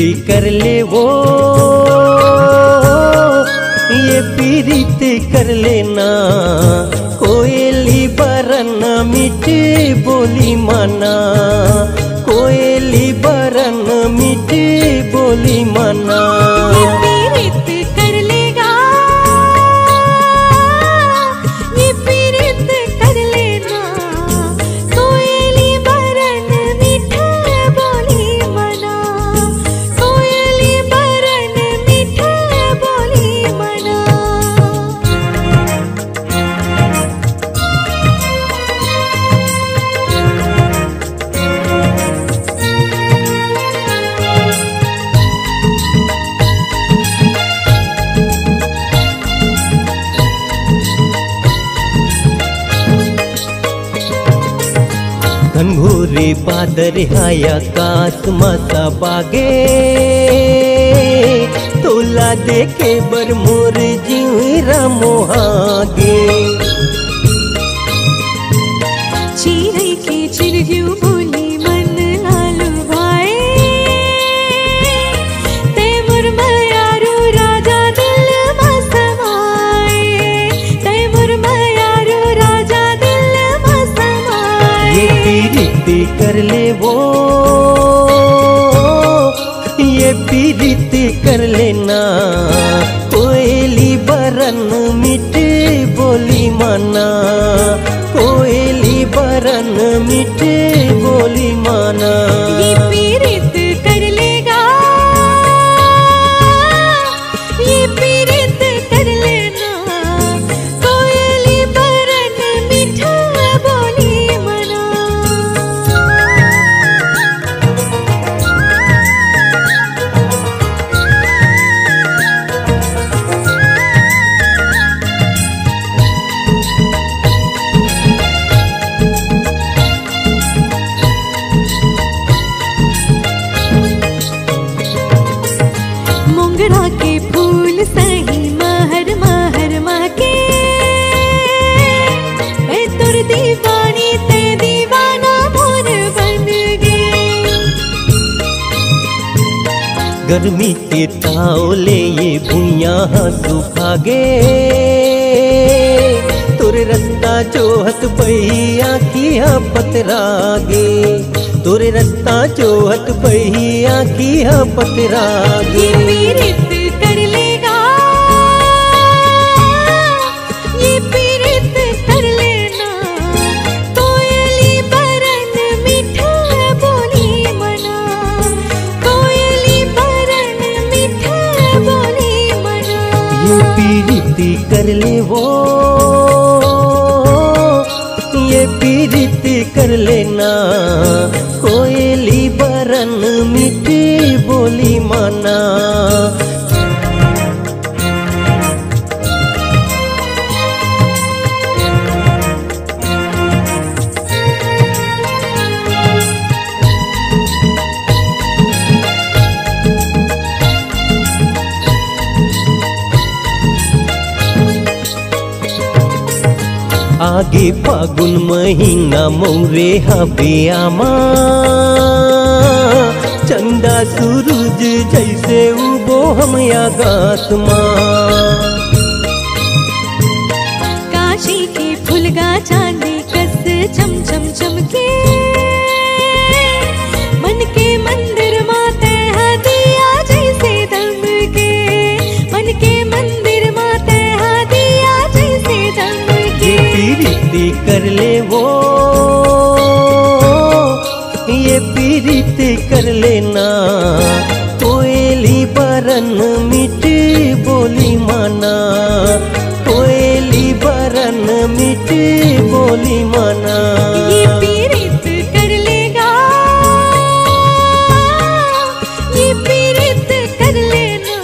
पीरिति कर ले वो, ये पीरिति कर लेना। कोयली बरन मीठी बोली माना, कोयली बरन मीठी बोली माना। घनघोरे बादर हाया कास मासा बागे, तोला देखे बर मोर जीवरा मोहागे। चिरई के चिरगियु बोली मन लालू भाई, ते मोर मयारू राजा दिल में समाए, ते मोर मयारू राजा दिल में समाए। ये पीरिति कर ले वो, ये पीरिति कर लेना। कोयली बरन मीठी बोली माना, कोयली बरन मीठी बोली माना। ये पीरित कर लेगा, ये पीरित कर लेना। कोयली बरन मीठा बोली मना। मोगरा के फूल सही महर महर महके, मैं तुर दीवानी ते दीवाना मोर बन गे। गर्मी के तावले ये भुइया सुखागे, तोरे रास्ता जो हत बहिया किया पतरागे, तोरे रास्ता जो हत बहिया किया पतरागे। ये पीरित कर लेगा, ये पीरित कर लेना। कोयली बरन मीठा बोली मना, कोयली बरन मीठा बोली मना। ये पीरिति कर ले वो, ये पीरिति कर लेना। कोयली बरन मीठी बोली माना। आगे फागुन महीना मौरे हबे आमा, चंदा सूरज जैसे उबो हम आकाश माँ। काशी के फुलगा चांदी कस चम चम चमके, मन के मंदिर माते दिया जैसे दमके, मन के मंदिर माते दिया जैसे दमके। ये पीरिति कर ले वो, ये पीरिति कर लेना। कोयली बरन मीठी बोली माना, कोयली बरन मीठी बोली माना। ये पीरित कर लेगा, ये पीरित कर लेना।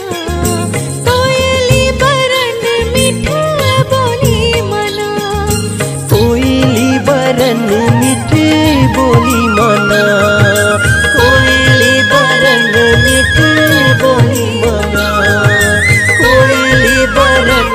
कोयली बरन मीठा बोली मना, कोयली बरन मीठी बोली माना, कोयली बरन मीठी बोली माना, कोयली बरन